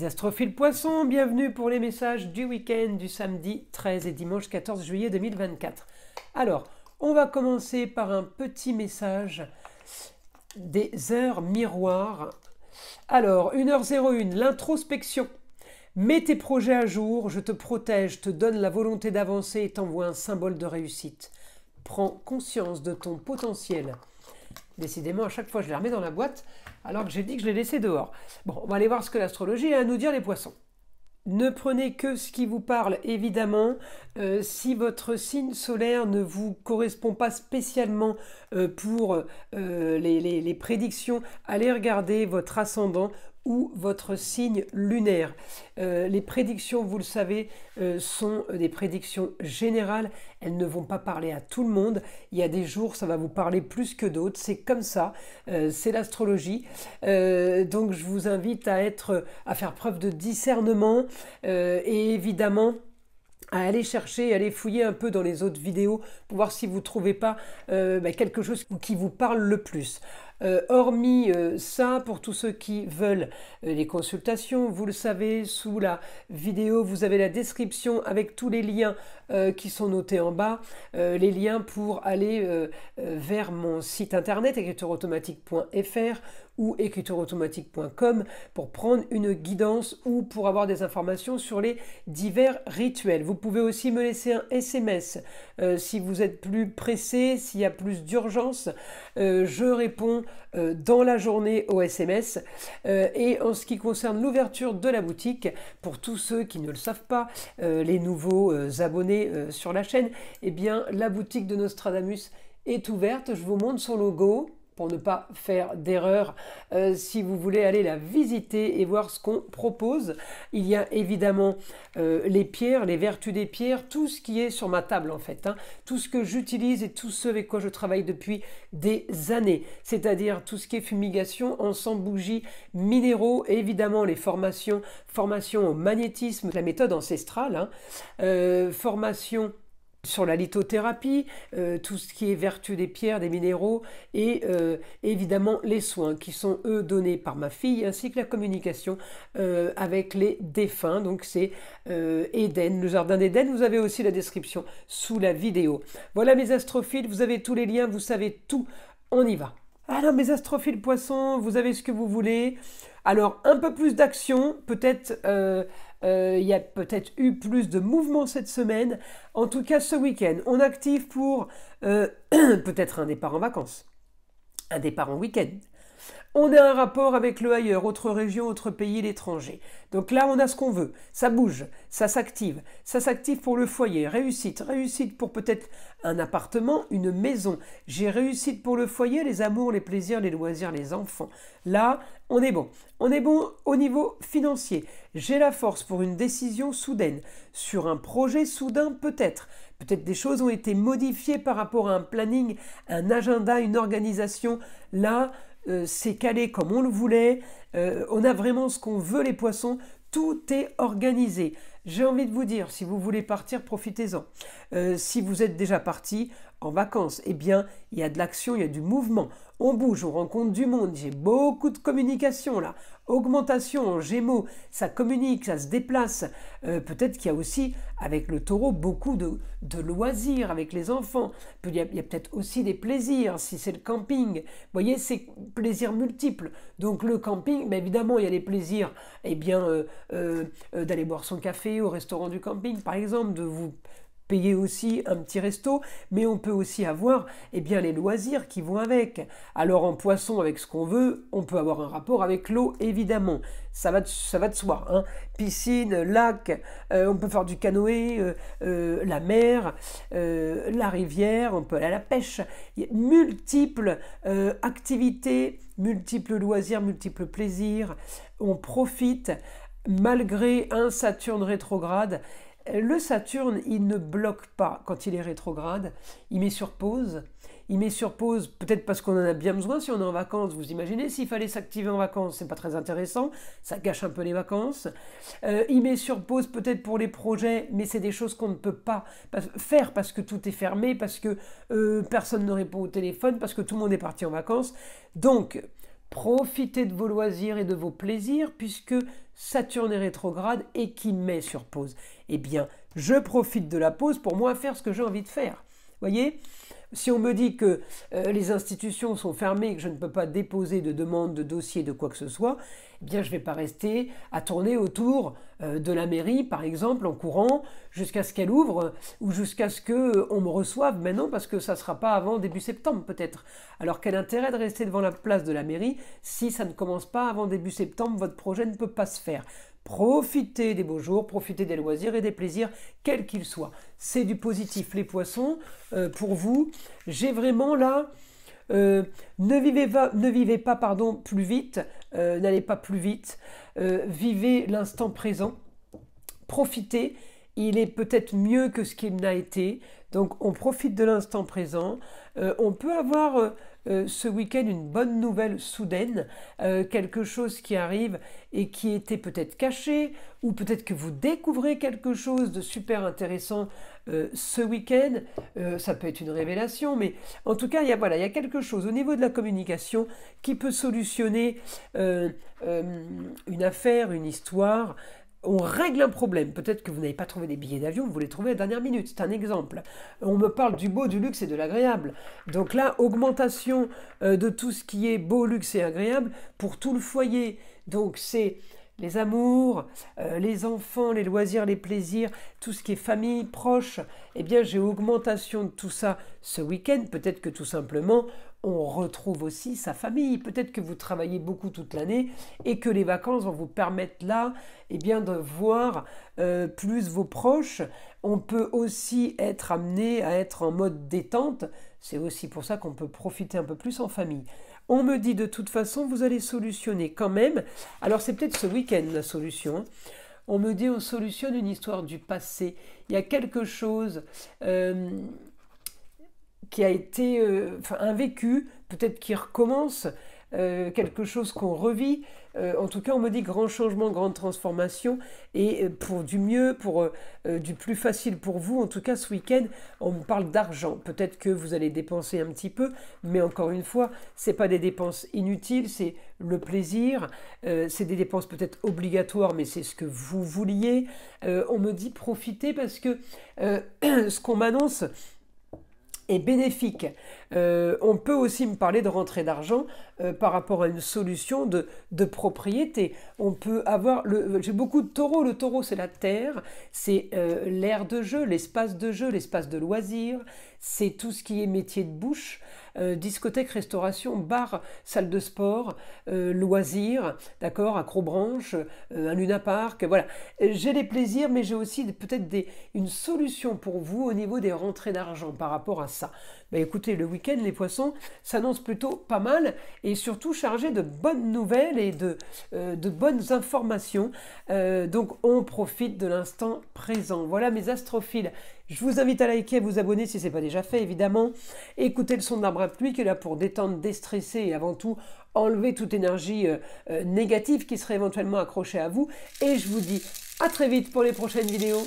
Les astrophiles poissons, bienvenue pour les messages du week-end du samedi 13 et dimanche 14 juillet 2024. Alors, on va commencer par un petit message des heures miroirs. Alors, 1h01, l'introspection. Mets tes projets à jour, je te protège, te donne la volonté d'avancer et t'envoie un symbole de réussite. Prends conscience de ton potentiel. Décidément, à chaque fois, je les remets dans la boîte, alors que j'ai dit que je les laissais dehors. Bon, on va aller voir ce que l'astrologie a à nous dire, les poissons. Ne prenez que ce qui vous parle, évidemment. Si votre signe solaire ne vous correspond pas spécialement pour les prédictions, allez regarder votre ascendant ou votre signe lunaire. Les prédictions, vous le savez, sont des prédictions générales. Elles ne vont pas parler à tout le monde. Il y a des jours, ça va vous parler plus que d'autres. C'est comme ça. C'est l'astrologie. Donc, je vous invite à faire preuve de discernement et évidemment à aller chercher, à aller fouiller un peu dans les autres vidéos pour voir si vous ne trouvez pas quelque chose qui vous parle le plus. Hormis ça, pour tous ceux qui veulent les consultations, vous le savez, sous la vidéo, vous avez la description avec tous les liens qui sont notés en bas, les liens pour aller vers mon site internet écritureautomatique.fr ou écritureautomatique.com pour prendre une guidance ou pour avoir des informations sur les divers rituels. Vous pouvez aussi me laisser un SMS si vous êtes plus pressé, s'il y a plus d'urgence. Je réponds dans la journée au SMS. Et en ce qui concerne l'ouverture de la boutique, pour tous ceux qui ne le savent pas, les nouveaux abonnés sur la chaîne, eh bien la boutique de Nostradamus est ouverte. Je vous montre son logo pour ne pas faire d'erreur si vous voulez aller la visiter et voir ce qu'on propose. Il y a évidemment les pierres, les vertus des pierres, tout ce qui est sur ma table en fait, tout ce que j'utilise et tout ce avec quoi je travaille depuis des années, c'est-à-dire tout ce qui est fumigation, encens, bougies, minéraux, et évidemment les formations au magnétisme, la méthode ancestrale, formation sur la lithothérapie, tout ce qui est vertu des pierres, des minéraux et évidemment les soins qui sont eux donnés par ma fille ainsi que la communication avec les défunts. Donc c'est Éden, le jardin d'Éden. Vous avez aussi la description sous la vidéo. Voilà mes astrophiles, vous avez tous les liens, vous savez tout, on y va. Alors mes astrophiles poissons, vous avez ce que vous voulez. Alors un peu plus d'action, peut-être il y a peut-être eu plus de mouvement cette semaine. En tout cas ce week-end, on active pour peut-être un départ en vacances, un départ en week-end. On a un rapport avec le ailleurs, autre région, autre pays, l'étranger. Donc là, on a ce qu'on veut. Ça bouge, ça s'active. Ça s'active pour le foyer. Réussite. Réussite pour peut-être un appartement, une maison. J'ai réussite pour le foyer, les amours, les plaisirs, les loisirs, les enfants. Là, on est bon. On est bon au niveau financier. J'ai la force pour une décision soudaine. Sur un projet soudain, peut-être. Peut-être des choses ont été modifiées par rapport à un planning, un agenda, une organisation. Là, c'est calé comme on le voulait, on a vraiment ce qu'on veut les poissons, tout est organisé. J'ai envie de vous dire, si vous voulez partir, profitez-en. Si vous êtes déjà parti en vacances, eh bien, il y a de l'action, il y a du mouvement. On bouge, on rencontre du monde, j'ai beaucoup de communication là. Augmentation en Gémeaux, ça communique, ça se déplace. Peut-être qu'il y a aussi, avec le taureau, beaucoup de loisirs avec les enfants. Il y a peut-être aussi des plaisirs, si c'est le camping. Vous voyez, c'est plaisirs multiples. Donc le camping, bien évidemment, il y a les plaisirs, eh bien, d'aller boire son café au restaurant du camping, par exemple, de vous payer aussi un petit resto, mais on peut aussi avoir bien, les loisirs qui vont avec. Alors en poisson, avec ce qu'on veut, on peut avoir un rapport avec l'eau, évidemment. Ça va de soi. Piscine, lac, on peut faire du canoë, la mer, la rivière, on peut aller à la pêche. Il y a multiples activités, multiples loisirs, multiples plaisirs. On profite malgré un Saturne rétrograde. Le Saturne, il ne bloque pas quand il est rétrograde, il met sur pause. Il met sur pause peut-être parce qu'on en a bien besoin si on est en vacances. Vous imaginez s'il fallait s'activer en vacances, c'est pas très intéressant, ça gâche un peu les vacances. Il met sur pause peut-être pour les projets, mais c'est des choses qu'on ne peut pas faire parce que tout est fermé, parce que personne ne répond au téléphone, parce que tout le monde est parti en vacances. Donc, Profitez de vos loisirs et de vos plaisirs puisque Saturne est rétrograde et qui met sur pause. Eh bien, je profite de la pause pour moi faire ce que j'ai envie de faire. Voyez ? Si on me dit que les institutions sont fermées, que je ne peux pas déposer de demande, de dossier, de quoi que ce soit, eh bien je ne vais pas rester à tourner autour de la mairie, par exemple, en courant, jusqu'à ce qu'elle ouvre ou jusqu'à ce qu'on me reçoive. Mais non, parce que ça ne sera pas avant début septembre peut-être. Alors quel intérêt de rester devant la place de la mairie si ça ne commence pas avant début septembre, votre projet ne peut pas se faire. Profitez des beaux jours, profitez des loisirs et des plaisirs, quels qu'ils soient. C'est du positif, les poissons, pour vous. J'ai vraiment là, ne vivez pas plus vite, n'allez pas plus vite, vivez l'instant présent, profitez, il est peut-être mieux que ce qu'il n'a été, donc on profite de l'instant présent, on peut avoir ce week-end une bonne nouvelle soudaine, quelque chose qui arrive et qui était peut-être caché, ou peut-être que vous découvrez quelque chose de super intéressant ce week-end, ça peut être une révélation, mais en tout cas, il y a quelque chose au niveau de la communication qui peut solutionner une affaire, une histoire. On règle un problème. Peut-être que vous n'avez pas trouvé des billets d'avion, vous les trouvez à la dernière minute. C'est un exemple. On me parle du beau, du luxe et de l'agréable. Donc là, augmentation de tout ce qui est beau, luxe et agréable pour tout le foyer. Donc c'est les amours, les enfants, les loisirs, les plaisirs, tout ce qui est famille, proche. Eh bien, j'ai augmentation de tout ça ce week-end. Peut-être que tout simplement, on retrouve aussi sa famille. Peut-être que vous travaillez beaucoup toute l'année et que les vacances vont vous permettre là, eh bien, de voir plus vos proches. On peut aussi être amené à être en mode détente. C'est aussi pour ça qu'on peut profiter un peu plus en famille. On me dit de toute façon, vous allez solutionner quand même. Alors c'est peut-être ce week-end la solution. Hein. On me dit on solutionne une histoire du passé. Il y a quelque chose qui a été un vécu, peut-être qui recommence, quelque chose qu'on revit. En tout cas, on me dit grand changement, grande transformation, et pour du mieux, pour du plus facile pour vous. En tout cas, ce week-end, on me parle d'argent. Peut-être que vous allez dépenser un petit peu, mais encore une fois, c'est pas des dépenses inutiles, c'est le plaisir. C'est des dépenses peut-être obligatoires, mais c'est ce que vous vouliez. On me dit profitez parce que ce qu'on m'annonce est bénéfique. On peut aussi me parler de rentrée d'argent par rapport à une solution de propriété. On peut avoir, j'ai beaucoup de taureaux, le taureau c'est la terre, c'est l'aire de jeu, l'espace de loisirs, c'est tout ce qui est métier de bouche, discothèque, restauration, bar, salle de sport, loisirs, d'accord, acrobranche, un lunapark, voilà. J'ai des plaisirs, mais j'ai aussi peut-être une solution pour vous au niveau des rentrées d'argent par rapport à ça. Ben écoutez, le week-end, les poissons s'annonce plutôt pas mal et surtout chargé de bonnes nouvelles et de bonnes informations. Donc on profite de l'instant présent. Voilà mes astrophiles. Je vous invite à liker, à vous abonner si ce n'est pas déjà fait évidemment. Écoutez le son de l'arbre à pluie qui est là pour détendre, déstresser et avant tout enlever toute énergie négative qui serait éventuellement accrochée à vous. Et je vous dis à très vite pour les prochaines vidéos.